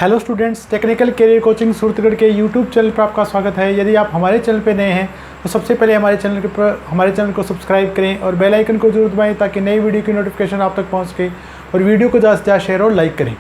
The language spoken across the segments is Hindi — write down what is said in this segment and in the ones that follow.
Hello students, technical career coaching Suratgarh के यूट्यूब चैनल पर आपका स्वागत है। यदि आप हमारे चैनल पर नए हैं तो सबसे पहले हमारे चैनल को सब्सक्राइब करें और बेल आइकन को जरूर दबाएं ताकि नई वीडियो की नोटिफिकेशन आप तक पहुंच सके और वीडियो को ज़्यादा से ज़्यादा शेयर और लाइक करें।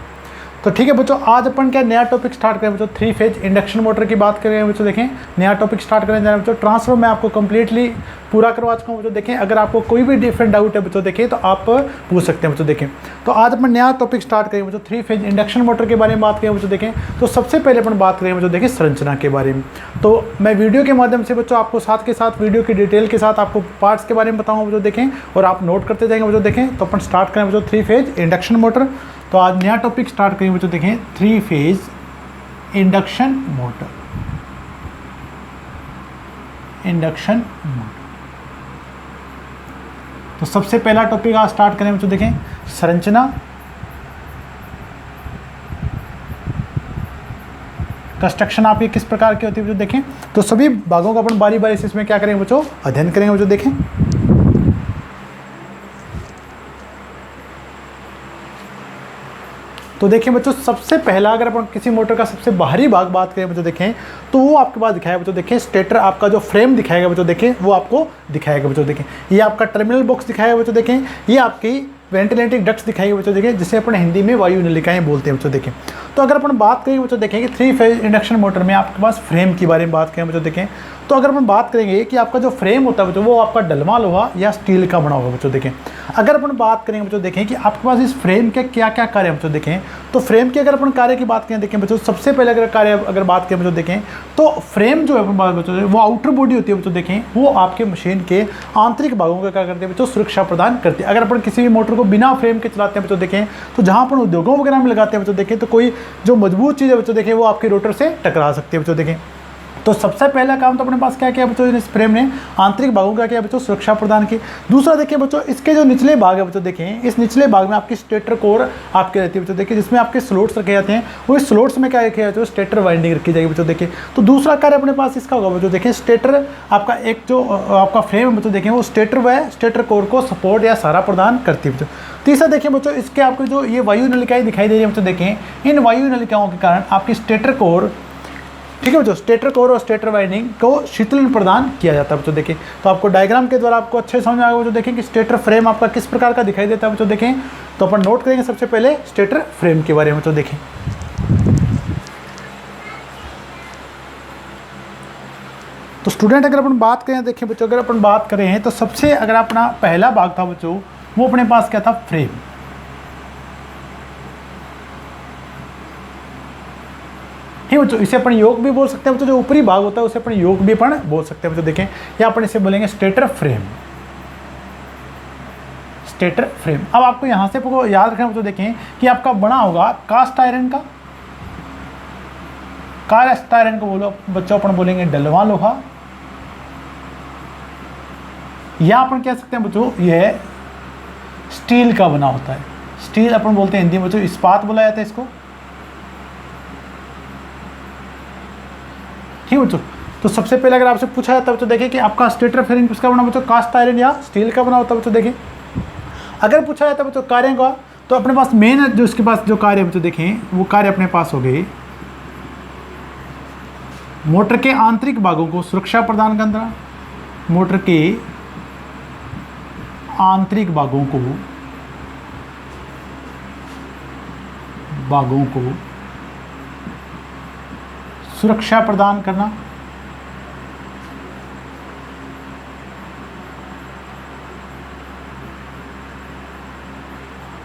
तो ठीक है बच्चों, आज अपन क्या नया टॉपिक स्टार्ट करें बच्चों। 3 फेज इंडक्शन मोटर की बात करें बच्चों। देखें, नया टॉपिक स्टार्ट करें जाना बच्चों। ट्रांसफर मैं आपको कंप्लीटली पूरा करवा चुका हूँ बच्चों। देखें, अगर आपको कोई भी डिफरेंट डाउट है बच्चों देखें तो आप पूछ सकते हैं बच्चों। देखें, तो आज अपन नया टॉपिक स्टार्ट करें बच्चों। 3 फेज इंडक्शन मोटर के बारे में बात करें बच्चों। देखें, तो सबसे पहले अपन बात करें बच्चों, देखें संरचना के बारे में। तो मैं वीडियो के माध्यम से बच्चों आपको साथ के साथ वीडियो की डिटेल के साथ आपको पार्ट्स के बारे में बताऊँगा बच्चों। देखें, और आप नोट करते जाएंगे बच्चों। देखें, तो अपन स्टार्ट करें बच्चों 3 फेज इंडक्शन मोटर। तो आज नया टॉपिक स्टार्ट करेंगे बच्चों। देखें, 3 फेज इंडक्शन मोटर। तो सबसे पहला टॉपिक आज स्टार्ट करें बच्चों। देखें, संरचना। कंस्ट्रक्शन आपकी किस प्रकार की होती है बच्चों। देखें, तो सभी भागों का अपन बारी बारी से इसमें क्या करेंगे बच्चों, अध्ययन करेंगे बच्चों। देखें, तो देखिए बच्चों, सबसे पहला अगर अपन किसी मोटर का सबसे बाहरी भाग बात करें बच्चों, देखें तो वो आपके पास दिखाएगा बच्चों। देखें, स्टेटर आपका जो फ्रेम दिखाएगा बच्चों। देखें, वो आपको दिखाएगा बच्चों। देखें, ये आपका टर्मिनल बॉक्स दिखाएगा बच्चों। देखें, ये आपकी वेंटिलेटिंग डक्ट्स दिखाएंगे बच्चों। देखें, जिसे अपन हिंदी में वायु नलिकाएं बोलते हैं बच्चों। देखें, तो अगर अपन बात करेंगे बच्चों, देखें कि 3 फेज इंडक्शन मोटर में आपके पास फ्रेम के बारे में बात करें बच्चों। देखें, तो अगर अपन बात करेंगे कि आपका जो फ्रेम होता है बच्चों, वो आपका डलमा लोहा या स्टील का बना होगा बच्चों। देखें, अगर अपन बात करेंगे बच्चों, देखें कि आपके पास इस फ्रेम के क्या क्या कार्य हैं बच्चों। देखें, तो फ्रेम के अगर अपन कार्य की बात करें, देखें बच्चों, सबसे पहले अगर बात करें बच्चों, देखें तो फ्रेम जो है अपन बात बच्चों, वो आउटर बॉडी होती है बच्चों। देखें, वो आपके मशीन के आंतरिक भागों का क्या करते हैं बच्चों, सुरक्षा प्रदान करती है। अगर अपन किसी भी मोटर को बिना फ्रेम के चलाते हैं बच्चों, देखें तो जहाँ अपन उद्योगों वगैरह में लगाते हैं बच्चों, देखें तो कोई जो मजबूत चीज़ है बच्चों, देखें वो आपकी रोटर से टकरा सकती है बच्चों। देखें, तो सबसे पहला काम तो अपने पास क्या किया बच्चों, इस फ्रेम ने आंतरिक भागों का किया बच्चों, सुरक्षा प्रदान की। दूसरा देखिए बच्चों, इसके जो निचले भाग है बच्चों, देखें इस निचले भाग में आपकी स्टेटर कोर आपके रहती है बच्चों। देखिए, जिसमें आपके स्लोट्स रखे जाते हैं, वो इस स्लोट्स में क्या रखे जाते हैं, स्टेटर वाइंडिंग रखी जाएगी बच्चों। देखिए, तो दूसरा कार्य अपने पास इसका होगा बच्चों। देखें, स्टेटर आपका एक जो आपका फ्रेम है बच्चों, देखें वो स्टेटर व स्टेटर कोर को सपोर्ट या सहारा प्रदान करती है बच्चों। तीसरा देखिए बच्चों, इसके आपको जो ये वायु नलिकाएं दिखाई दे रही है बच्चों। देखें, इन वायु नलिकाओं के कारण आपकी स्टेटर कोर, ठीक है बच्चों, स्टेटर कोर और स्टेटर वाइंडिंग को शीतलन प्रदान किया जाता है बच्चों। देखें, तो आपको डायग्राम के द्वारा आपको अच्छे समझ आएगा बच्चों। देखें कि स्टेटर फ्रेम आपका किस प्रकार का दिखाई देता है बच्चों। देखें, तो अपन नोट करेंगे सबसे पहले स्टेटर फ्रेम के बारे में बच्चों। देखें, तो स्टूडेंट अगर अपन बात करें, देखें बच्चों, अगर अपन बात करें तो सबसे अगर अपना पहला भाग था बच्चों, वो अपने पास क्या था, फ्रेम। ठीक है बच्चों, इसे अपन योग भी बोल सकते हैं बच्चों। जो ऊपरी भाग होता है उसे अपन योग भी अपन बोल सकते हैं बच्चों। देखें, या अपन इसे बोलेंगे स्टेटर फ्रेम। Stator frame. अब आपको यहां से याद रखना बच्चों। देखें कि आपका बना होगा कास्ट आयरन का। कास्ट आयरन को बोलो बच्चों, अपन बोलेंगे डलवा लोहा, या अपन कह सकते हैं बच्चों यह स्टील का बना होता है। स्टील अपन बोलते हैं हिंदी में बच्चों, इस्पात बोला जाता है इसको। ठीक है बच्चों, तो सबसे पहले अगर आपसे पूछा जाता है बच्चों, देखिए कि आपका स्टेटर फ्रेम किसका बना बच्चों, कास्ट आयरन या स्टील का बना होता है बच्चों। देखिए, अगर पूछा जाता है बच्चों कार्यों का, तो अपने पास मेन जो इसके पास जो कार्य बच्चों, देखें वो कार्य अपने पास हो गए, मोटर के आंतरिक भागों को सुरक्षा प्रदान करना। मोटर के आंतरिक भागों को सुरक्षा प्रदान करना।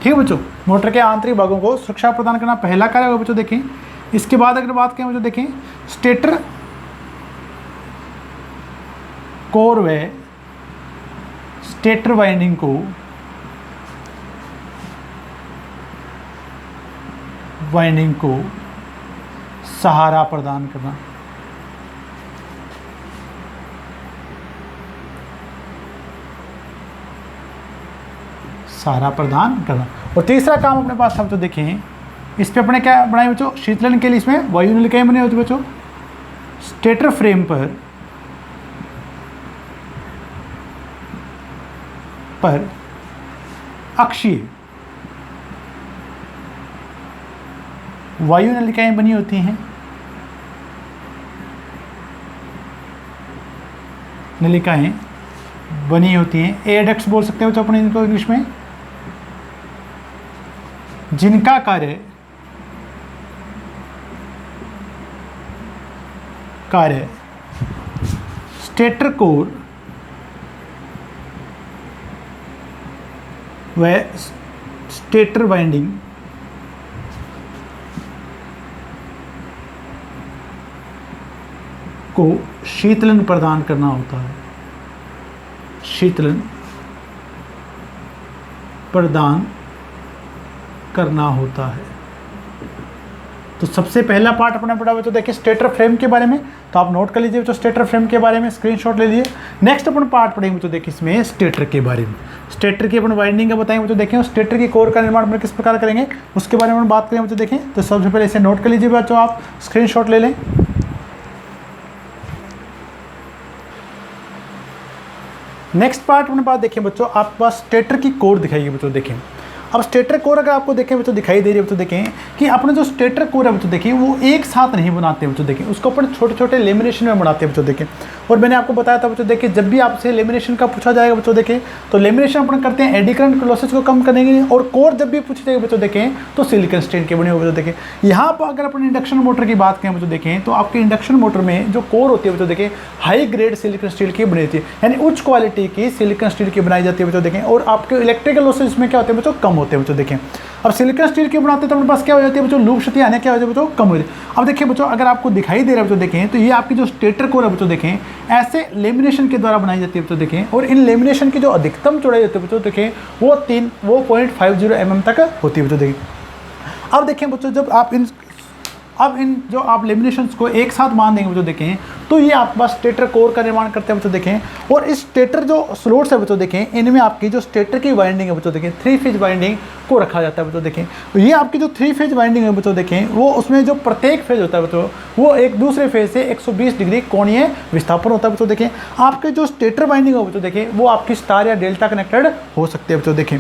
ठीक है बच्चों, मोटर के आंतरिक भागों को सुरक्षा प्रदान करना पहला कार्य होगा बच्चों। देखें, इसके बाद अगर बात करें बच्चों, देखें स्टेटर कोर व स्टेटर वाइंडिंग को सहारा प्रदान करना। सहारा प्रदान करना। और तीसरा काम अपने पास हम तो देखें, इस पे अपने क्या बनाए बच्चों, शीतलन के लिए इसमें वायु नलिकाएं बनी होती बच्चों। स्टेटर फ्रेम पर वायु नलिकाएं बनी होती हैं, नलिकाएं बनी होती हैं, एयर डक्ट्स बोल सकते हो तो अपने इनको इंग्लिश में, जिनका कार्य स्टेटर कोर व स्टेटर वाइंडिंग को शीतलन प्रदान करना होता है, शीतलन प्रदान करना होता है। तो सबसे पहला पार्ट अपना पढ़ा हुआ तो देखिए स्टेटर फ्रेम के बारे में, तो आप नोट कर लीजिए तो स्टेटर फ्रेम के बारे में स्क्रीनशॉट ले लीजिए। नेक्स्ट अपन पार्ट पढ़ेंगे तो देखिए इसमें स्टेटर के बारे में, स्टेटर की अपन वाइंडिंग का बताएंगे तो देखें, स्टेटर की कोर का निर्माण में किस प्रकार करेंगे उसके बारे में बात करेंगे तो देखें। तो सबसे पहले इसे नोट कर लीजिए बच्चों, आप स्क्रीनशॉट ले लें। नेक्स्ट पार्ट अपने पास देखिए बच्चों, आपके पास स्टेटर की कोर दिखाइए बच्चों। देखें अब स्टेटर कोर अगर आपको देखें बच्चों दिखाई दे रही है बच्चों, देखें कि अपने जो स्टेटर कोर है बच्चों देखें वो एक साथ नहीं बनाते बच्चों, देखें उसको अपन छोटे छोटे लेमिनेशन में बनाते हैं बच्चों। देखें और मैंने आपको बताया था बच्चों, देखें जब भी आपसे लेमिनेशन का पूछा जाएगा बच्चों देखें तो लेमिनेशन अपन करते हैं एडी करंट लॉसेज को कम करने के लिए, और कोर जब भी पूछे जाएगा बच्चों देखें तो सिलिकॉन स्टील के बने हुए बच्चों। देखें यहाँ पर अगर अपन इंडक्शन मोटर की बात करें बच्चों देखें तो आपके इंडक्शन मोटर में जो कोर होती है बच्चों देखें हाई ग्रेड सिलिकॉन स्टील की बनी होती है, यानी उच्च क्वालिटी की सिलिकॉन स्टील की बनाई जाती है बच्चों। देखें और आपके इलेक्ट्रिकल लॉसेज में क्या होते हैं बच्चों, कम होते हैं बच्चों। देखें अब सिलिकॉन स्टील की बनाते हैं तो अपने पास क्या हो जाती है बच्चों, लूप क्षति आने क्या हो जाती है बच्चों, कम हो जाती है। अब देखिए बच्चों अगर आपको दिखाई दे रहा है बच्चों देखें तो ये आपकी जो स्टेटर कोर है बच्चों देखें ऐसे लेमिनेशन के द्वारा बनाई जाती है बच्चों। देखें और इन लेमिनेशन की जो अधिकतम चौड़ाई होती है बच्चों देखें वो 0.50 mm तक होती है बच्चों। देखें अब देखें बच्चों जब आप इन जो आप लेमिनेशंस को एक साथ मान देंगे बच्चों देखें तो ये आपके पास स्टेटर कोर का निर्माण करते हैं बच्चों। देखें और इस स्टेटर जो स्लॉट्स है बच्चों देखें इनमें आपकी जो स्टेटर की वाइंडिंग है बच्चों देखें 3 फेज वाइंडिंग को रखा जाता है बच्चों। देखें तो ये आपकी जो 3 फेज वाइंडिंग है बच्चों देखें वो उसमें जो प्रत्येक फेज होता है बच्चों वो एक दूसरे फेज से 120 डिग्री कोणीय विस्थापन होता है बच्चों। देखें आपके जो स्टेटर वाइंडिंग है बच्चों देखें वो आपकी स्टार या डेल्टा कनेक्टेड हो सकते हैं बच्चों। देखें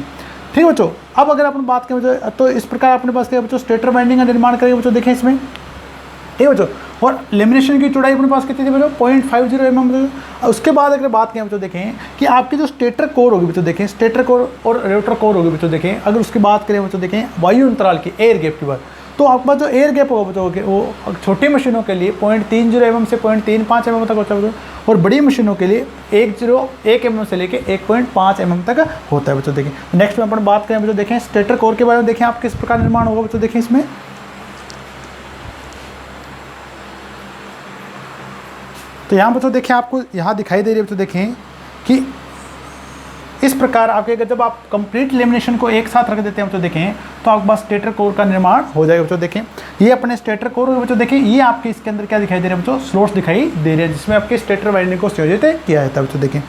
ठीक बच्चों, अब अगर अपन बात करें बच्चों तो इस प्रकार अपने पास क्या बच्चों स्टेटर वाइंडिंग का निर्माण करेंगे बच्चों। देखें इसमें ठीक है बच्चों, और लेमिनेशन की चौड़ाई अपने पास कितनी थी बच्चों, 0.50 mm। उसके बाद अगर बात करें बच्चों देखें कि आपकी जो स्टेटर कोर होगी बच्चों देखें, स्टेटर कोर और रोटर कोर होगी बच्चों। देखें अगर उसकी बात करें बच्चों देखें वायु अंतराल की, एयर गैप की बात, तो आपके पास जो एयर गैप होगा बच्चों वो छोटी मशीनों के लिए 0.30 mm से 0.35 mm तक होता है बच्चों, और बड़ी मशीनों के लिए 1 mm से लेकर 1.5 mm तक होता है बच्चों। देखें नेक्स्ट में अपन बात करें बच्चों देखें स्टेटर कोर के बारे में। देखें आप किस प्रकार निर्माण होगा बच्चों। देखें इसमें तो यहाँ बच्चों देखें आपको यहाँ दिखाई दे रही है बच्चों देखें कि इस प्रकार आपके अगर जब आप कंप्लीट लेमिनेशन को एक साथ रख देते हैं बच्चों देखें तो आपके पास स्टेटर कोर का निर्माण हो जाएगा बच्चों। देखें ये अपने स्टेटर कोर बच्चों देखें ये आपके इसके अंदर क्या दिखाई दे रहा है बच्चों, स्लॉट्स दिखाई दे रहे हैं जिसमें आपके स्टेटर वाइंडिंग को संयोजित किया जाता है बच्चों। देखें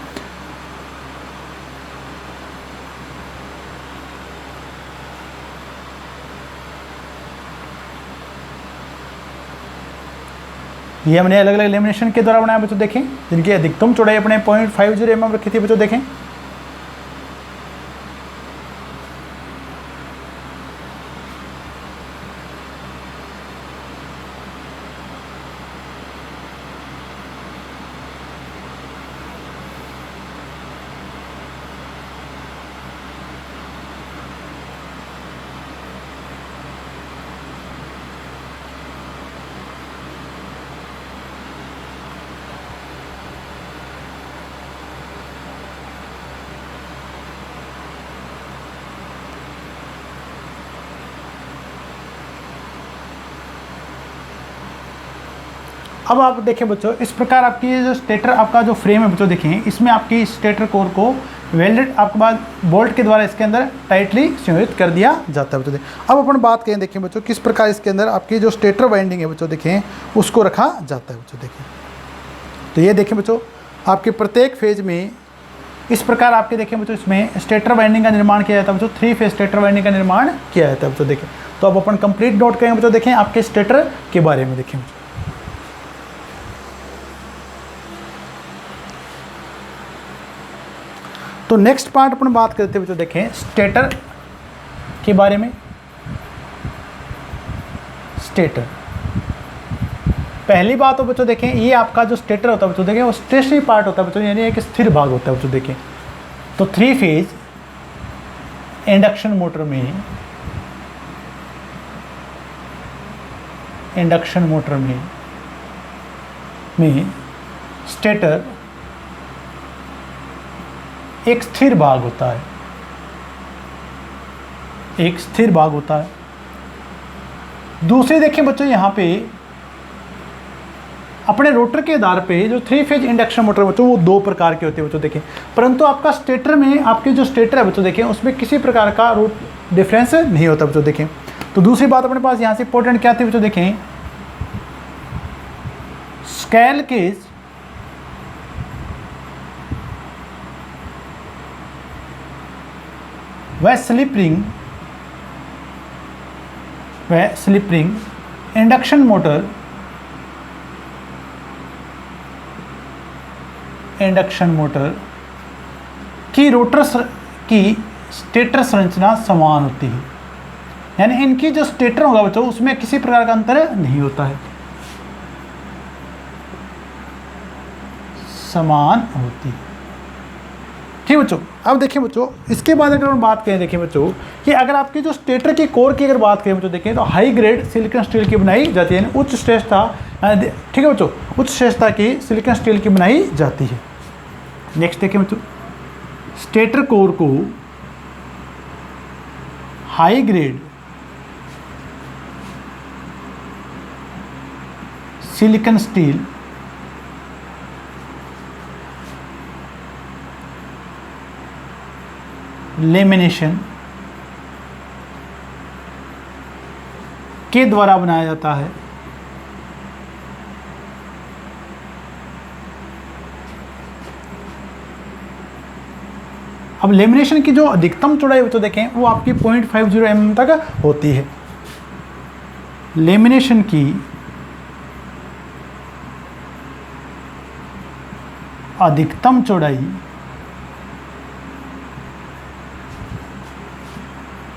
ये हमने अलग अलग लेमिनेशन के द्वारा बनाया बच्चों। देखें जिनकी अधिकतम चौड़ाई अपने 0.50 mm रखी थी बच्चों। देखें अब आप देखें बच्चों इस प्रकार आपकी जो स्टेटर आपका जो फ्रेम है बच्चों देखें इसमें आपकी स्टेटर कोर को वेल्डेड आपके बाद बोल्ट के द्वारा इसके अंदर टाइटली संयोजित कर दिया जाता है बच्चों। देखें अब अपन बात करें देखें बच्चों किस प्रकार इसके अंदर आपकी जो स्टेटर वाइंडिंग है बच्चों देखें उसको रखा जाता है बच्चों। देखें तो ये देखें बच्चों आपके प्रत्येक फेज में इस प्रकार आपके देखें बच्चों इसमें स्टेटर वाइंडिंग का निर्माण किया जाता है बच्चों, 3 फेज स्टेटर वाइंडिंग का निर्माण किया जाता है बच्चों। देखें तो अब अपन कंप्लीट नोट करेंगे बच्चों देखें आपके स्टेटर के बारे में। देखें तो नेक्स्ट पार्ट अपन बात करते हुए तो देखें स्टेटर के बारे में। स्टेटर। पहली बात तो बच्चों देखें, ये आपका जो स्टेटर होता है बच्चों देखें वो स्टेशनरी पार्ट होता है बच्चों, यानी एक स्थिर भाग होता है बच्चों देखें। तो 3 फेज इंडक्शन मोटर में स्टेटर एक स्थिर भाग होता है, एक स्थिर भाग होता है। दूसरे देखें बच्चों, यहाँ पे अपने रोटर के आधार पे जो 3 फेज इंडक्शन मोटर बच्चों वो 2 प्रकार के होते हैं बच्चों देखें, परंतु आपका स्टेटर में, आपके जो स्टेटर है बच्चों देखें उसमें किसी प्रकार का रूट डिफरेंस नहीं होता बच्चों देखें। तो दूसरी बात अपने पास यहाँ से इंपॉर्टेंट क्या थी बच्चों देखें, स्केल केज व स्लिप रिंग इंडक्शन मोटर की रोटर की स्टेटर संरचना समान होती है, यानी इनकी जो स्टेटर होगा बच्चों उसमें किसी प्रकार का अंतर नहीं होता है, समान होती है। ठीक बच्चों, अब देखिए बच्चों इसके बाद अगर हम बात करें, देखिए बच्चों कि अगर आपकी जो स्टेटर की कोर की अगर बात करें बच्चों देखें तो हाई ग्रेड सिलिकॉन स्टील की बनाई जाती है, यानी उच्च श्रेष्ठता, ठीक है बच्चों, उच्च श्रेष्ठता की सिलिकॉन स्टील की बनाई जाती है। नेक्स्ट देखिए बच्चों, स्टेटर कोर को high grade silicone steel lamination के द्वारा बनाया जाता है। अब लेमिनेशन की जो अधिकतम चौड़ाई तो देखें वो आपकी 0.50 mm तक होती है। लेमिनेशन की अधिकतम चौड़ाई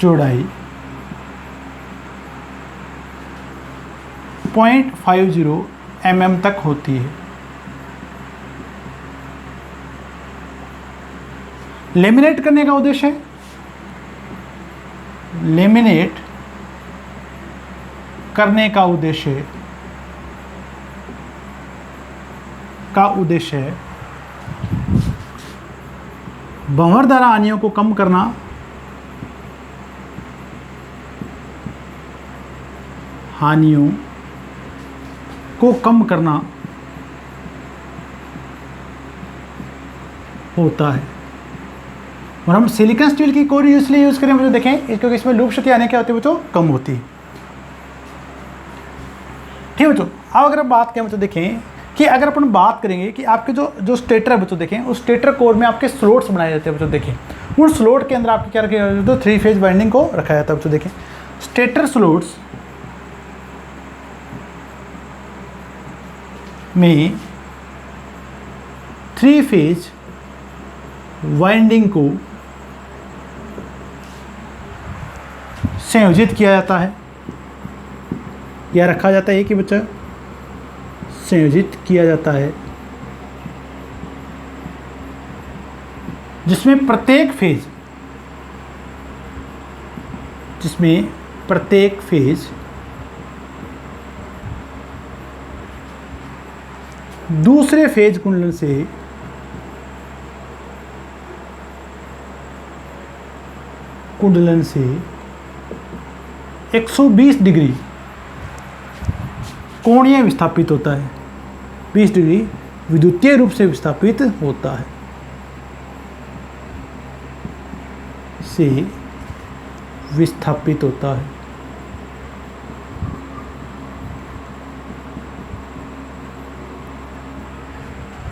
0.50 mm तक होती है। लेमिनेट करने का उद्देश्य है, लेमिनेट करने का उद्देश्य है भंवरदार हानियों को कम करना, हानियों को कम करना होता है। और हम सिलिकॉन स्टील की कोर इसलिए यूज़ करें बच्चों देखें क्योंकि इसमें लूप क्षति आने क्या होती है बच्चों, कम होती है। ठीक है बच्चों, अब अगर हम बात करें बच्चों देखें कि अगर अपन बात करेंगे कि आपके जो स्टेटर है बच्चों देखें उस स्टेटर कोर में आपके स्लोट्स बनाए जाते हैं बच्चों देखें, उन स्लोट के अंदर आपके क्या रखे जाते हैं तो 3 फेज वाइंडिंग को रखा जाता है बच्चों देखें। स्टेटर स्लोट्स में 3 फेज वाइंडिंग को संयोजित किया जाता है या रखा जाता है कि बच्चा संयोजित किया जाता है, जिसमें प्रत्येक फेज दूसरे फेज कुंडलन से 120 डिग्री कोणीय विस्थापित होता है, 20 डिग्री विद्युतीय रूप से विस्थापित होता है,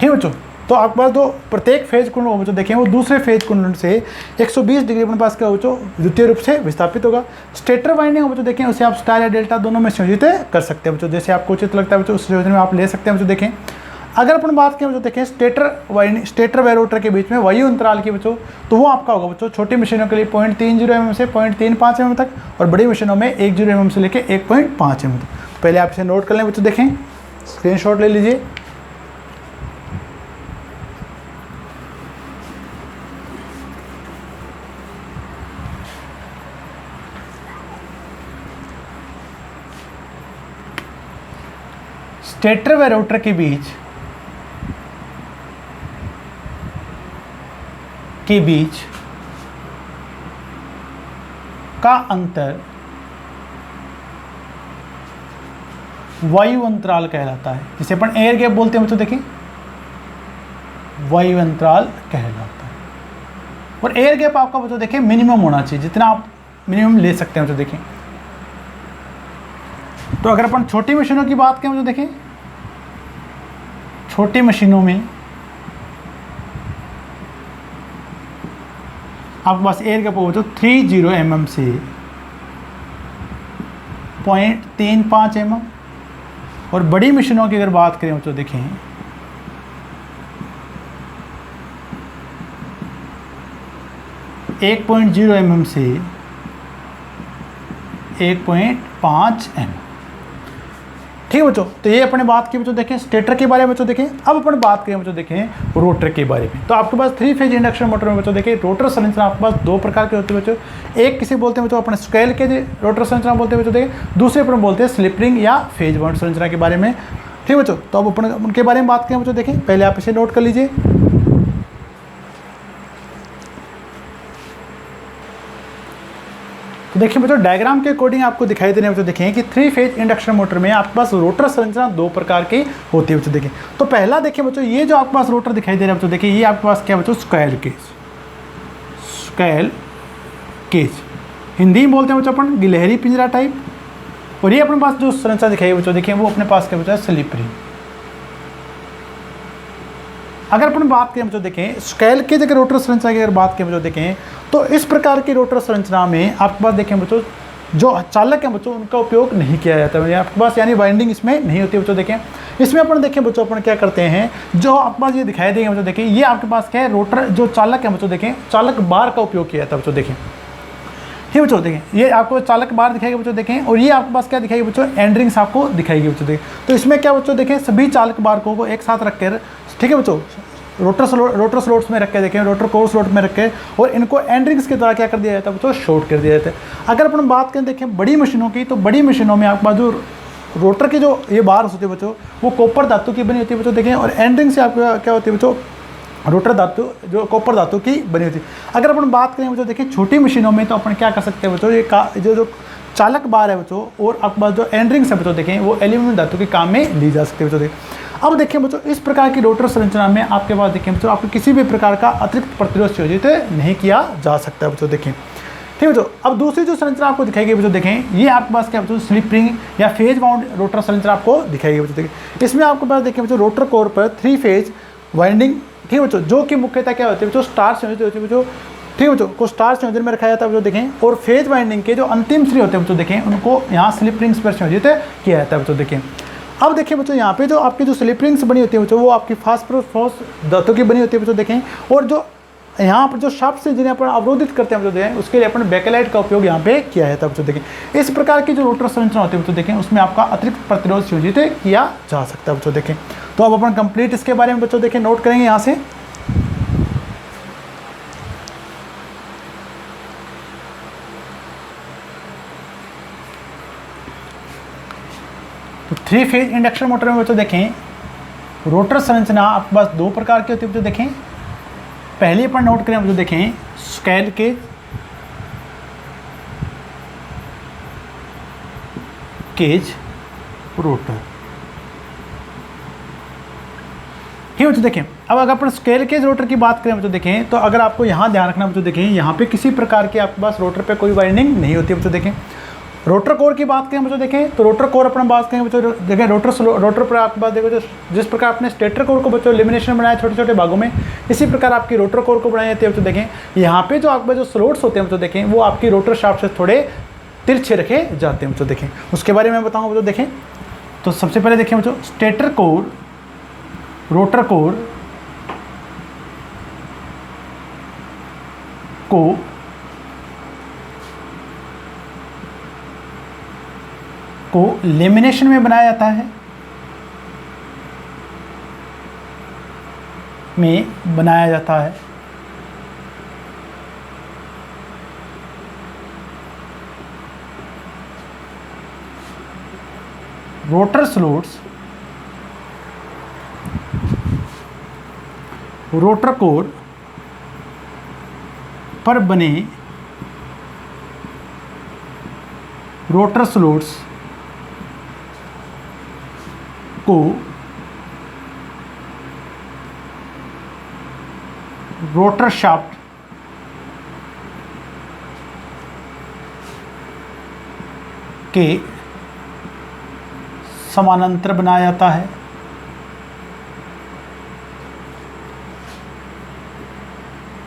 ठीक बच्चों। तो आपके पास जो प्रत्येक फेज कुंडल बच्चों देखें वो दूसरे फेज कुंडल से 120 डिग्री अपने पास क्या बच्चों विद्युतीय रूप से विस्थापित होगा। स्टेटर वाइंडिंग बच्चों देखें उसे आप स्टार या डेल्टा दोनों में संयोजित कर सकते हैं बच्चों, जैसे आपको उचित लगता है बच्चों उस संयोजन में आप ले सकते हैं बच्चों देखें। अगर अपन बात करें बच्चों देखें स्टेटर व रोटर के बीच में वायु अंतराल की बच्चों, तो वो आपका होगा बच्चों छोटी मशीनों के लिए 0.30 mm से 0.35 mm तक और बड़ी मशीनों में 1 mm से लेकर 1.5 mm तक। पहले आप इसे नोट कर लें बच्चों, देखें, स्क्रीनशॉट ले लीजिए। स्टेटर व रोटर के बीच का अंतर वायु अंतराल कहलाता है, जिसे अपन एयर गैप बोलते हैं बच्चों, देखें, वायु अंतराल कहलाता है। और एयर गैप आपका बच्चों देखें मिनिमम होना चाहिए, जितना आप मिनिमम ले सकते हैं बच्चों, देखें। तो अगर अपन छोटी मशीनों की बात करें बच्चों, देखें, छोटी मशीनों में आपके पास एयर गैप होगा तो 30 mm से 0.35 mm, और बड़ी मशीनों की अगर बात करें तो देखें 1.0 mm से 1.5 mm। ठीक है बच्चों, तो ये अपने बात की बच्चों देखें स्टेटर के बारे में बच्चों देखें। अब अपन बात करें बच्चों देखें रोटर के बारे में। तो आपके पास 3 फेज इंडक्शन मोटर में बच्चों देखें रोटर संरचना आपके पास 2 प्रकार के होते हैं बच्चों। एक किसे बोलते हैं बच्चों अपने स्केल के रोटर संरचना बोलते हैं बच्चों, देखें। दूसरे अपन बोलते हैं स्लिप रिंग या फेज बाउंड संरचना के बारे में। ठीक है बच्चों, तो अब अपन उनके बारे में बात करें बच्चों, देखें, पहले आप इसे नोट कर लीजिए। तो देखिए बच्चों डायग्राम के अकॉर्डिंग आपको दिखाई दे रहे हैं बच्चों, देखें कि 3 फेज इंडक्शन मोटर में आपके पास रोटर संरचना 2 प्रकार की होती है बच्चों, देखें। तो पहला देखिए बच्चों, ये जो आपके पास रोटर दिखाई दे रहा है बच्चों, देखिए ये आपके पास क्या बच्चों, स्क्वेल केज, हिंदी में बोलते हैं बच्चों अपन गिलहरी पिंजरा टाइप। और ये अपने पास जो संरचना दिखाई बच्चों, देखिए वो अपने पास क्या बच्चों स्लिप रिंग। अगर अपन बात करें बच्चों, देखें स्केल के जगह रोटर संरचना की अगर बात करें बच्चों, देखें तो इस प्रकार की रोटर संरचना में आपके पास देखें बच्चों जो चालक है बच्चों उनका उपयोग नहीं किया जाता है आपके पास, यानी वाइंडिंग इसमें नहीं होती बच्चों। देखें इसमें अपन देखें बच्चों अपन क्या करते हैं, जो आपके पास ये दिखाई देंगे बच्चों, देखें ये आपके पास क्या है, रोटर जो चालक है बच्चों, देखें चालक बार का उपयोग किया जाता है बच्चों, देखें। ठीक बच्चों, देखें ये आपको चालक बार दिखाएगा बच्चों, देखें। और ये आपके पास क्या दिखाएगी बच्चों, एंड रिंग्स आपको दिखाएगी बच्चों, देखें। तो इसमें क्या बच्चों, देखें सभी चालक बार को एक साथ रख कर, ठीक है बच्चों, रोटर स्लोट्स में रख के, देखें रोटर कोर स्लोट में रख के, और इनको एंड रिंग्स के द्वारा क्या कर दिया जाता है बच्चों, शॉर्ट कर दिया जाता है। अगर अपन बात करें देखें बड़ी मशीनों की, तो बड़ी मशीनों में आपके पास जो रोटर की जो ये बार होती है बच्चों, वो कॉपर धातु की बनी होती है बच्चों, देखें। और एंड रिंग से आपको क्या होती है बच्चों, रोटर धातु जो कॉपर धातु की बनी होती है। अगर अपन बात करें बच्चों, देखिए छोटी मशीनों में तो अपन क्या कर सकते हैं बच्चों, ये जो चालक बार है बच्चों और आपके पास जो एंड रिंग्स है बच्चों, देखें वो एल्यूमिनियम धातु के काम में ली जा सकती है बच्चों, देखें। अब देखिए बच्चों इस प्रकार की रोटर संरचना में आपके पास देखिए बच्चों आपको किसी भी प्रकार का अतिरिक्त प्रतिरोध संयोजित नहीं किया जा सकता है बच्चों, देखें। ठीक है बच्चों, अब दूसरी जो संरचना आपको दिखाई बच्चों, देखें ये आपके पास क्या बच्चों, स्लिप रिंग या फेज बाउंड रोटर संरचना आपको दिखाई बच्चों, देखें। इसमें आपके पास देखिए बच्चों रोटर कोर पर 3 फेज वाइंडिंग, ठीक है बच्चों, जो कि मुख्यतः क्या होती है बच्चों, स्टार संयोजित होती है बच्चों, ठीक है बच्चों, को स्टार संयोजन में रखा जाता है बच्चों, देखें। और फेज वाइंडिंग के जो अंतिम श्री होते हैं बच्चों, देखें उनको यहाँ स्लिप रिंग्स पर संयोजित किया जाता है बच्चों, देखें। अब देखिए बच्चों यहाँ पे जो आपकी जो स्लिप रिंग्स बनी होती है बच्चों, वो आपकी फास्फोरस धातु की बनी होती है बच्चों, देखें। और जो यहाँ पर जो शाफ्ट से जिन्हें अपन अवरोधित करते हैं बच्चों, देखें उसके लिए अपन बैकेलाइट का उपयोग यहाँ पे किया जाता है बच्चों, देखें। इस प्रकार की जो रोटर संरचना होती है बच्चों, देखें उसमें आपका अतिरिक्त प्रतिरोध संयोजित किया जा सकता है बच्चों, देखें। तो अब अपन कंप्लीट इसके बारे में बच्चों देखें नोट करेंगे यहाँ से। तो 3 फेज इंडक्शन मोटर में बच्चों देखें रोटर संरचना आपके पास 2 प्रकार की होती है बच्चों, देखें। पहले पर नोट करें बच्चों, देखें स्केल केज रोटर। ठीक है बच्चों, देखें अब अगर अपन स्केल केज रोटर की बात करें बच्चों, देखें तो अगर आपको यहाँ ध्यान रखना बच्चों, देखें यहाँ पे किसी प्रकार की आपके पास रोटर पे कोई वाइंडिंग नहीं होती है बच्चों, देखें। रोटर कोर की बात करें बच्चों, देखें तो रोटर कोर अपन बात करें बच्चों, देखें रोटर पर आपके पास देखो जिस प्रकार आपने स्टेटर कोर को बच्चों लेमिनेशन बनाया छोटे छोटे भागों में, इसी प्रकार आपकी रोटर कोर को बनाई जाती है बच्चों, देखें। यहाँ पे जो आपके जो स्लोट्स होते हैं बच्चों, देखें वो आपकी रोटर शाफ्ट से थोड़े तिरछे रखे जाते हैं बच्चों, देखें। उसके बारे में बताऊँगा बच्चों, देखें। तो सबसे पहले देखें बच्चों स्टेटर कोर, रोटर कोर को को लेमिनेशन में बनाया जाता है, रोटर स्लोट्स रोटर कोर पर बने रोटर स्लोट्स को रोटर शाफ्ट के समानांतर बनाया जाता है।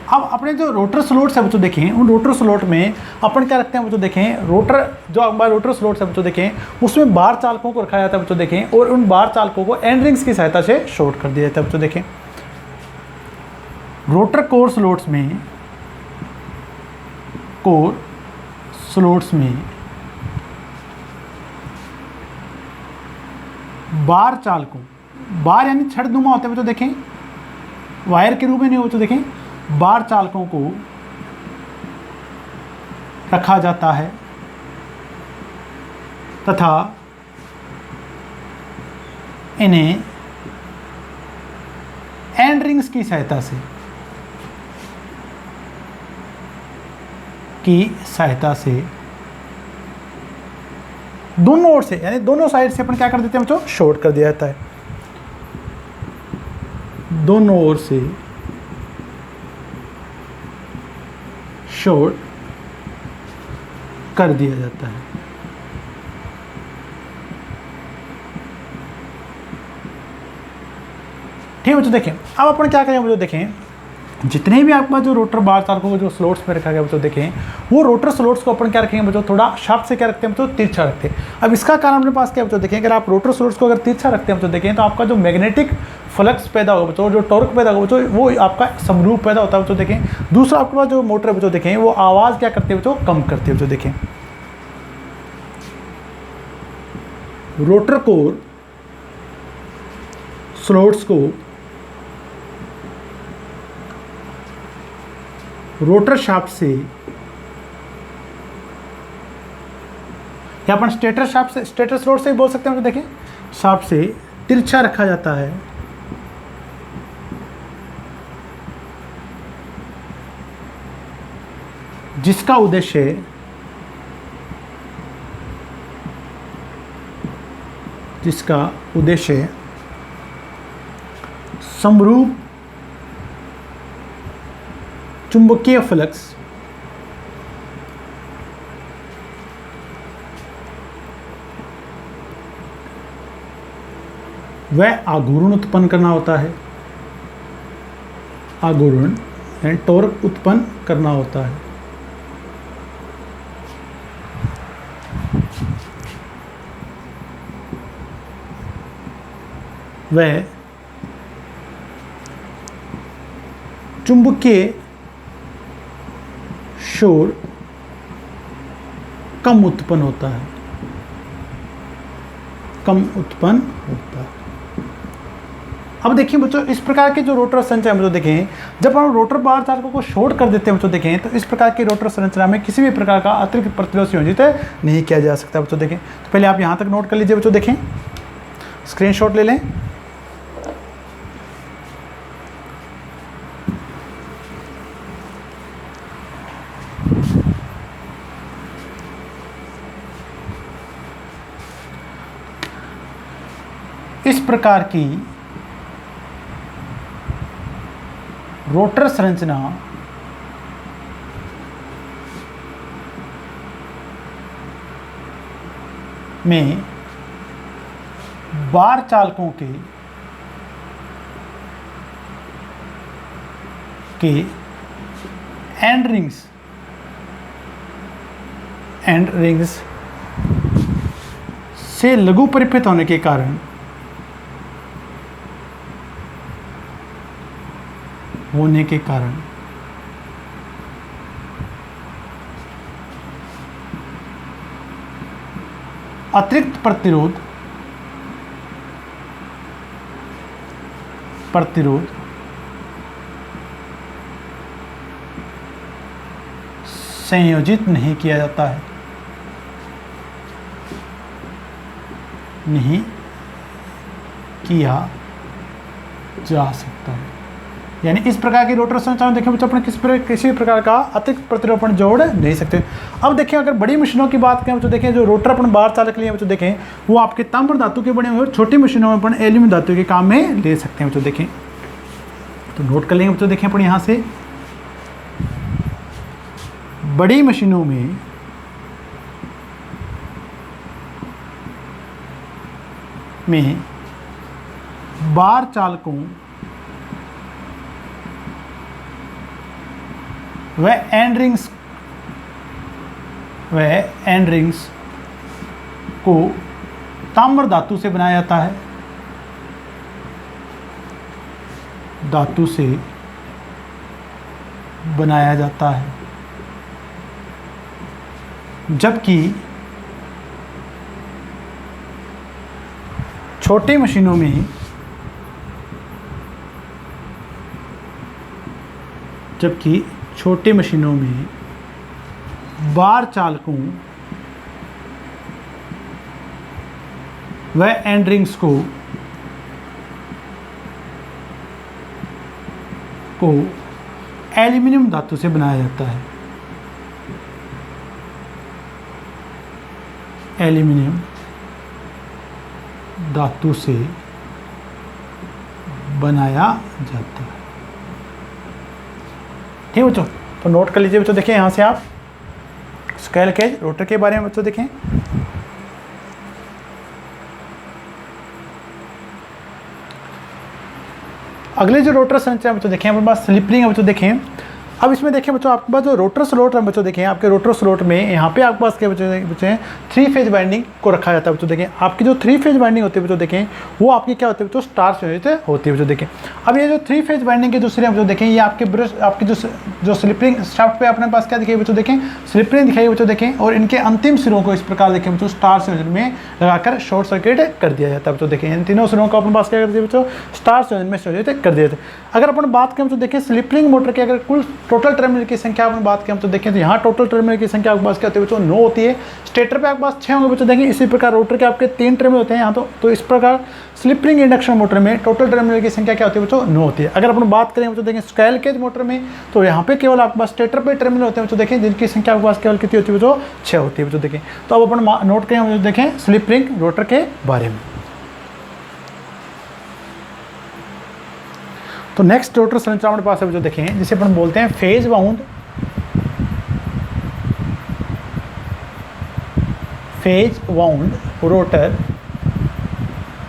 अब अपने जो रोटर स्लोट्स है बच्चों देखें, उन रोटर स्लोट में अपन क्या रखते हैं बच्चों देखें, रोटर जो हमारे रोटर स्लोट्स है बच्चों देखें, उसमें बार चालकों को रखा जाता है बच्चों देखें, और उन बार चालकों को एंड रिंग्स की सहायता से शॉर्ट कर दिया जाता है बच्चों देखें। रोटर कोर स्लोट्स में बार चालकों, बार यानी छड़नुमा होते हैं बच्चों देखें, वायर के रूप में नहीं हो बच्चों देखें, बार चालकों को रखा जाता है तथा इन्हें एंड रिंग्स की सहायता से दोनों ओर से, यानी दोनों साइड से अपन क्या कर देते हैं बच्चों, शॉर्ट कर दिया जाता है। दोनों ओर से शॉर्ट कर दिया जाता है। ठीक है बच्चों देखें, अब अपन क्या करेंगे बच्चों देखें, जितने भी आपके पास जो रोटर बार चालकों को जो स्लोट्स में रखा गया बच्चों देखें, वो रोटर स्लोट्स को अपन क्या रखेंगे बच्चों, थोड़ा शाफ्ट से क्या रखते हैं बच्चों, तिरछा रखते हैं। अब इसका कारण अपने पास क्या बच्चों देखें, अगर आप रोटर स्लोट्स को अगर तिरछा रखते हैं बच्चों देखें, तो आपका जो मैग्नेटिक फ्लक्स पैदा होगा बच्चों, जो टॉर्क पैदा होगा बच्चों, वो आपका समरूप पैदा होता है बच्चों देखें। दूसरा आपके पास जो मोटर है बच्चों देखें, वो आवाज़ क्या करती है बच्चों, कम करती है बच्चों देखें। रोटर कोर स्लोट्स को रोटर शाफ्ट से, या अपन स्टेटर शाफ्ट से, स्टेटर स्लोट से बोल सकते हैं तो देखें, शाफ्ट से तिरछा रखा जाता है, जिसका उद्देश्य समरूप चुंबकीय फ्लक्स वह आघूर्ण उत्पन्न करना होता है, आघूर्ण यानी टॉर्क उत्पन्न करना होता है। वह चुंबकीय शोर कम उत्पन्न होता है, अब देखिए बच्चों, इस प्रकार के जो रोटर संरचना बच्चों देखें, जब हम रोटर बार चालकों को शॉर्ट कर देते हैं बच्चों देखें, तो इस प्रकार की रोटर संरचना में किसी भी प्रकार का अतिरिक्त प्रतिरोध संयोजित नहीं किया जा सकता बच्चों देखें। तो पहले आप यहाँ तक नोट कर लीजिए बच्चों देखें, स्क्रीनशॉट ले लें। इस प्रकार की रोटर संरचना में बार चालकों के एंड रिंग्स से लघु परिपथ होने के कारण अतिरिक्त प्रतिरोध संयोजित नहीं किया जाता है, नहीं किया जा सकता है। यानी इस प्रकार की रोटर संरचना में देखें बच्चों अपने किसी प्रकार का अतिरिक्त प्रतिरोधन जोड़ नहीं सकते। अब देखें अगर बड़ी मशीनों की बात करें बच्चों देखें जो रोटर अपन बार चालक के लिए बच्चों देखें वो आपके ताम्र धातु के बने हुए और छोटी मशीनों में अपन एल्यूमिनियम धातु के काम में ले सकते हैं बच्चों देखें। तो नोट कर लेंगे बच्चों देखें अपन यहाँ से बड़ी मशीनों में बार चालकों व एंड रिंग्स को ताम्र धातु से बनाया जाता है, धातु से बनाया जाता है, जबकि छोटी मशीनों में बार चालकों व एंड रिंग्स को एल्यूमिनियम धातु से बनाया जाता है, एल्यूमिनियम धातु से बनाया जाता है। ठीक बच्चों, तो नोट कर लीजिए बच्चों देखें यहाँ से आप स्क्वेयर केज रोटर के बारे में बच्चों देखें। अगले जो रोटर संरचना बच्चों देखें हमारे पास स्लिप रिंग है बच्चों देखें। अब इसमें देखें बच्चों आपके पास जो रोटर स्लॉट है बच्चों देखें आपके रोटर स्लॉट में यहाँ पे आपके पास क्या बच्चों 3 फेज वाइंडिंग को रखा जाता है बच्चों देखें। आपकी जो 3 फेज वाइंडिंग होती है बच्चों देखें वो आपकी क्या होती है बच्चों स्टार संयोजित होती है बच्चों देखें। अब ये जो 3 फेज वाइंडिंग के दूसरे बच्चों देखें ये आपके ब्रश आपकी जो स्लिप रिंग शाफ्ट पे अपने पास क्या दिखाई बच्चों देखें स्लिप रिंग दिखाई बच्चों देखें और इनके अंतिम सिरों को इस प्रकार देखें बच्चों स्टार संयोजन में लगाकर शॉर्ट सर्किट कर दिया जाता है बच्चों देखें। इन तीनों सिरों को अपने पास क्या कर दिया बच्चों स्टार संयोजन में संयोजित कर दिया जाता है। अगर अपन बात करें तो देखें स्लिप रिंग मोटर की अगर कुल टोटल टर्मिनल की संख्या अपन बात करें तो देखें तो यहाँ टोटल टर्मिनल की संख्या आपके पास क्या होती है बच्चों 9 होती है। स्टेटर पे आपके पास 6 होंगे बच्चों देखें। इसी प्रकार रोटर के आपके 3 टर्मिनल होते हैं यहाँ तो इस प्रकार स्लिप रिंग इंडक्शन मोटर में टोटल टर्मिनल की संख्या क्या होती है बच्चों 9 होती है। अगर अपन बात करें बच्चों देखें स्क्वेयर केज मोटर में तो यहाँ पे केवल आपके पास स्टेटर पे टर्मिनल होते हैं बच्चों देखें जिनकी संख्या आपके पास केवल कितनी होती है बच्चों 6 होती है बच्चों देखें। तो अब अपन नोट करें बच्चों देखें स्लिप रिंग रोटर के बारे में। तो नेक्स्ट रोटर संरचना हमारे पास है जो देखें जिसे अपन बोलते हैं फेज वाउंड रोटर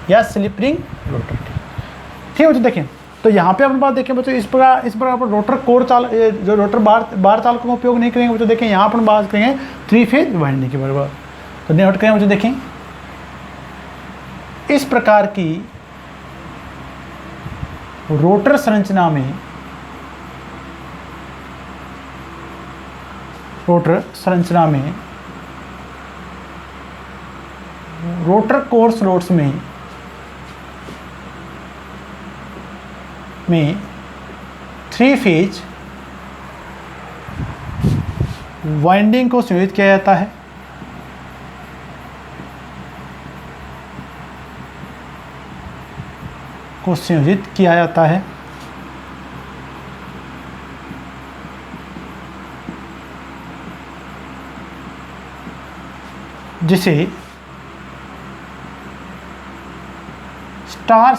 या स्लिप रिंग रोटर। ठीक है बच्चों देखें तो यहाँ पे अपने पास देखें बच्चों इस प्रकार अपन रोटर कोर चाल जो रोटर बार चालकों का उपयोग नहीं करेंगे बच्चों देखें। यहाँ अपन बात करेंगे 3 फेज वाइंडिंग के बराबर। तो नोट करें बच्चों देखें इस प्रकार की रोटर संरचना में रोटर कोर स्लॉट्स में 3 फेज वाइंडिंग को संयोजित किया जाता है। जिसे स्टार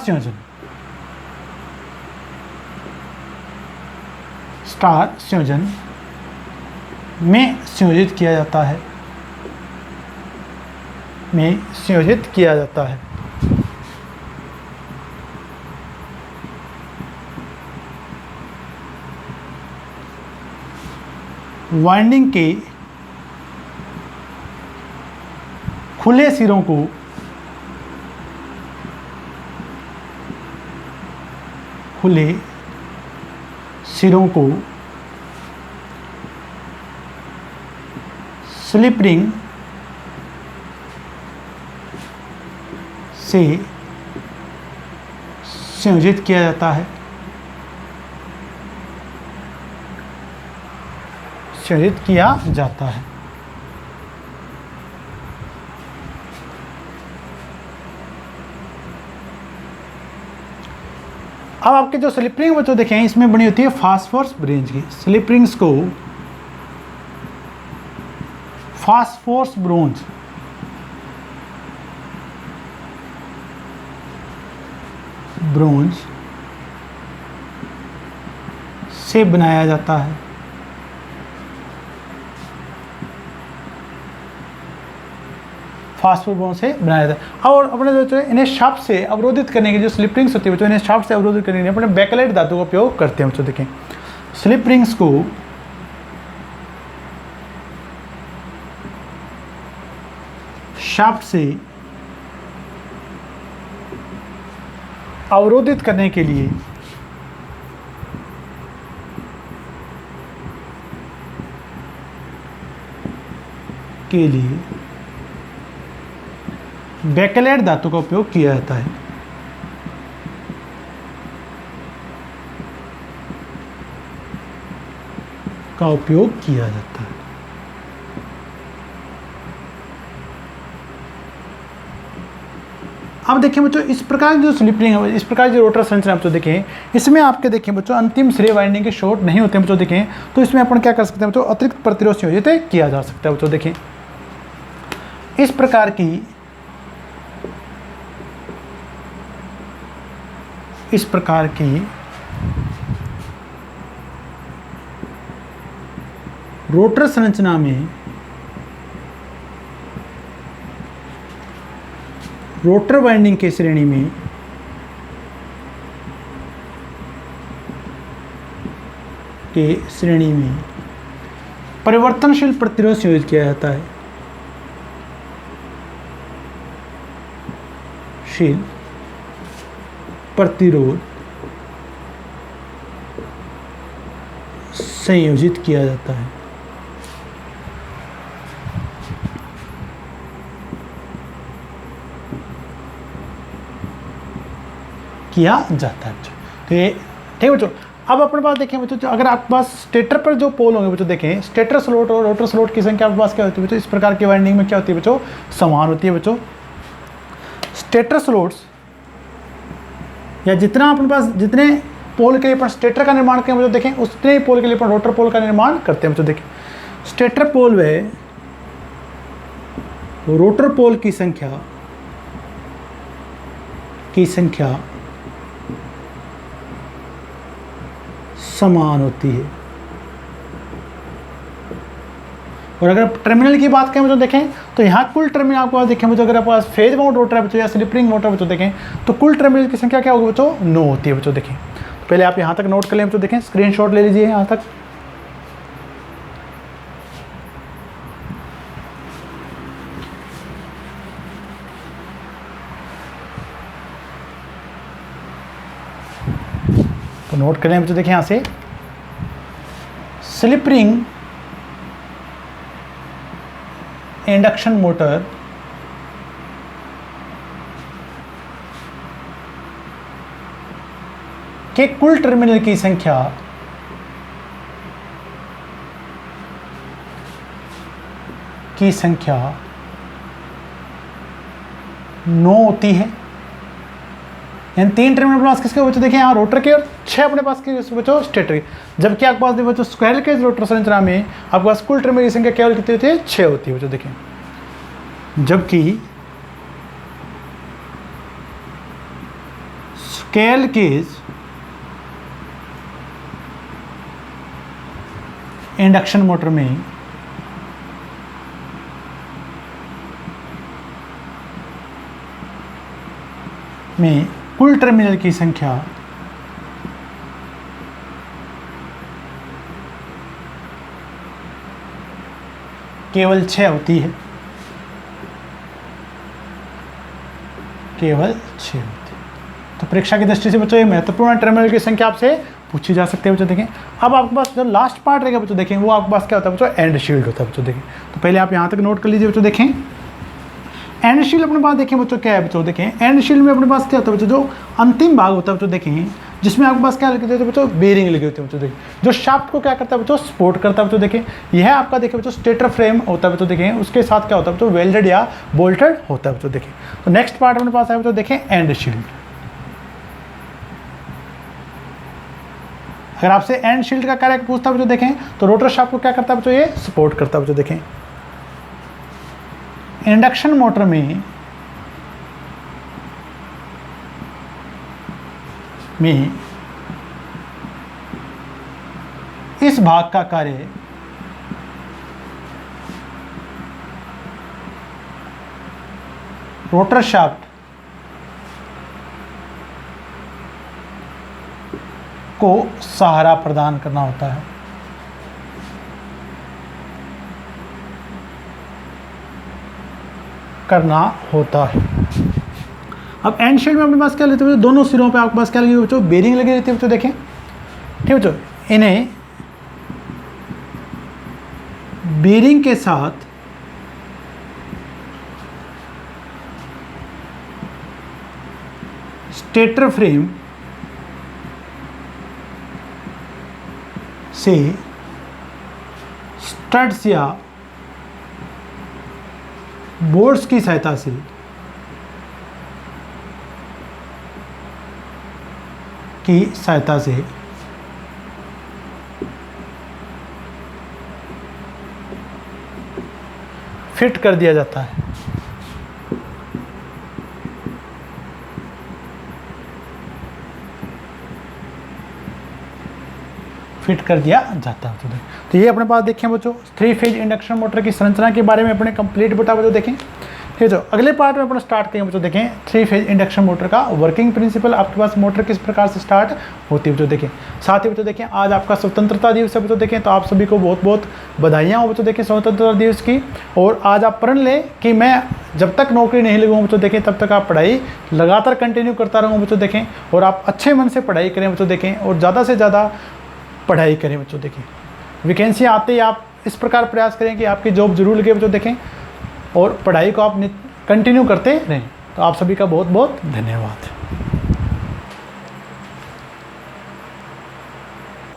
संयोजन में संयोजित किया जाता है। वाइंडिंग के खुले सिरों को स्लिप रिंग से संयोजित किया जाता है, संयोजित किया जाता है। अब आपके जो स्लिप रिंग बच्चों देखें इसमें बनी होती है फास्फोरस ब्रोंज की। स्लिप रिंग्स को फास्फोरस ब्रोंज से बनाया जाता है। फास्फोरस ब्रोंज से बनाया जाता है। और अपने जो इन्हें शाफ्ट से अवरोधित करने के जो स्लिप रिंग्स होती है बच्चों, इन्हें शाफ्ट से अवरोधित करने के लिए अपने बेकेलाइट धातु का उपयोग करते हैं बच्चों। देखें स्लिप रिंग्स को शाफ्ट से अवरोधित करने के लिए बेकेलाइट धातु का उपयोग किया जाता है। अब देखिए बच्चों इस प्रकार जो स्लिप रिंग है, इस प्रकार जो रोटर संरचना बच्चों देखें, इसमें आपके देखें बच्चों अंतिम श्रेय वाइंडिंग के शॉर्ट नहीं होते हैं बच्चों। देखें तो इसमें अपन क्या कर सकते हैं बच्चों, अतिरिक्त प्रतिरोध संयोजित किया जा सकता है बच्चों। देखें इस प्रकार की रोटर संरचना में रोटर वाइंडिंग की श्रेणी में परिवर्तनशील प्रतिरोध संयोजित किया जाता है। प्रतिरोध संयोजित किया जाता है। तो ये ठीक है बच्चों। अब अपने पास देखें बच्चों, जो अगर आपके पास स्टेटर पर जो पोल होंगे बच्चों, देखें स्टेटर स्लॉट और रोटर स्लॉट की संख्या आपके पास क्या होती है बच्चों, इस प्रकार की वाइंडिंग में क्या होती है बच्चों, समान होती है बच्चों। स्टेटर स्लॉट्स या जितना अपने पास जितने पोल के लिए अपन स्टेटर का निर्माण करें बच्चों, देखें उतने ही पोल के लिए अपन रोटर पोल का निर्माण करते हैं बच्चों। देखें स्टेटर पोल व रोटर पोल की संख्या समान होती है। और अगर टर्मिनल की बात करें बच्चों, देखें तो यहाँ कुल टर्मिनल आपको पास देखें बच्चों, अगर आपके पास फेज माउंट रोटर है बच्चों या स्लिप रिंग मोटर बच्चों, देखें तो कुल टर्मिनल की संख्या क्या होगी बच्चों, 9 होती है बच्चों। देखें तो पहले आप यहाँ तक नोट कर लें बच्चों। देखें स्क्रीनशॉट ले लीजिए यहाँ तक। तो नोट कर लें बच्चों। देखें यहाँ से स्लिप रिंग इंडक्शन मोटर के कुल टर्मिनल की संख्या की 9 होती है। यानी 3 टर्मिनल अपने पास किसके बच्चों, देखें यहाँ रोटर के और 6 अपने पास के बच्चों स्टेटर के। जबकि आपके पास बच्चों स्क्वायर केज रोटर संरचना में आपके पास कुल टर्मिनल की संख्या केवल कितनी होती है, 6 होती है बच्चों। देखें जबकि स्क्वायर केज इंडक्शन मोटर में कुल टर्मिनल की संख्या केवल 6 होती है, केवल 6 होती है। तो परीक्षा की दृष्टि से बच्चों ये महत्वपूर्ण टर्मिनल की संख्या आपसे पूछी जा सकती है बच्चों। देखें अब आपके पास जो लास्ट पार्ट रहेगा बच्चों, देखें वो आपके पास क्या होता है बच्चों, एंड शील्ड होता है बच्चों। देखें तो पहले आप यहाँ तक नोट कर लीजिए बच्चों। देखें एंड शील्ड अपने पास देखें बच्चों क्या है बच्चों, देखें एंड शील्ड में अपने पास क्या होता है बच्चों, जो अंतिम भाग होता है बच्चों देखें, जिसमें आपके पास क्या लगे होते हैं बच्चों, बेरिंग लगे होते हैं बच्चों देखें, जो शाफ्ट को क्या करता है बच्चों, सपोर्ट करता है बच्चों देखें। यह आपका देखें बच्चों स्टेटर फ्रेम होता है बच्चों देखें, उसके साथ क्या होता है बच्चों, वेल्डेड या बोल्टेड होता है बच्चों देखें। तो नेक्स्ट पार्ट अपने पास है बच्चों देखें एंड शील्ड। अगर आपसे एंड शील्ड का कार्य पूछता है बच्चों देखें, तो रोटर शाफ्ट को क्या करता है बच्चों, ये सपोर्ट करता है बच्चों देखें। इंडक्शन मोटर में इस भाग का कार्य रोटर शाफ्ट को सहारा प्रदान करना होता है। अब एंड शील्ड में अपने पास क्या लेते हैं, दोनों सिरों पे आपके पास क्या लगी बच्चों, बेरिंग लगी रहती है बच्चों देखें, ठीक बच्चों। इन्हें बेरिंग के साथ स्टेटर फ्रेम से स्टड्स या बोर्ड्स की सहायता से फिट कर दिया जाता है। तो ये अपने पास देखें बच्चों 3 फेज इंडक्शन मोटर की संरचना के बारे में अपने कंप्लीट बता बच्चों देखें। ठीक है, अगले पार्ट में अपना स्टार्ट करेंगे बच्चों देखें 3 फेज इंडक्शन मोटर का वर्किंग प्रिंसिपल, आपके पास मोटर किस प्रकार से स्टार्ट होती है बच्चों देखें। साथ ही बच्चों देखें आज आपका स्वतंत्रता दिवस है बच्चों देखें, तो आप सभी को बहुत बहुत बधाइयाँ हो बच्चों देखें स्वतंत्रता दिवस की। और आज आप प्रण लें कि मैं जब तक नौकरी नहीं लगूँगा बच्चों देखें तब तक आप पढ़ाई लगातार कंटिन्यू करता रहूँगा बच्चों देखें, और आप अच्छे मन से पढ़ाई करें बच्चों देखें, और ज़्यादा से ज़्यादा पढ़ाई करें बच्चों देखें। वैकेंसी आते ही आप इस प्रकार प्रयास करें कि आपकी जॉब जरूर लगे बच्चों देखें, और पढ़ाई को आप कंटिन्यू करते रहें। तो आप सभी का बहुत बहुत धन्यवाद।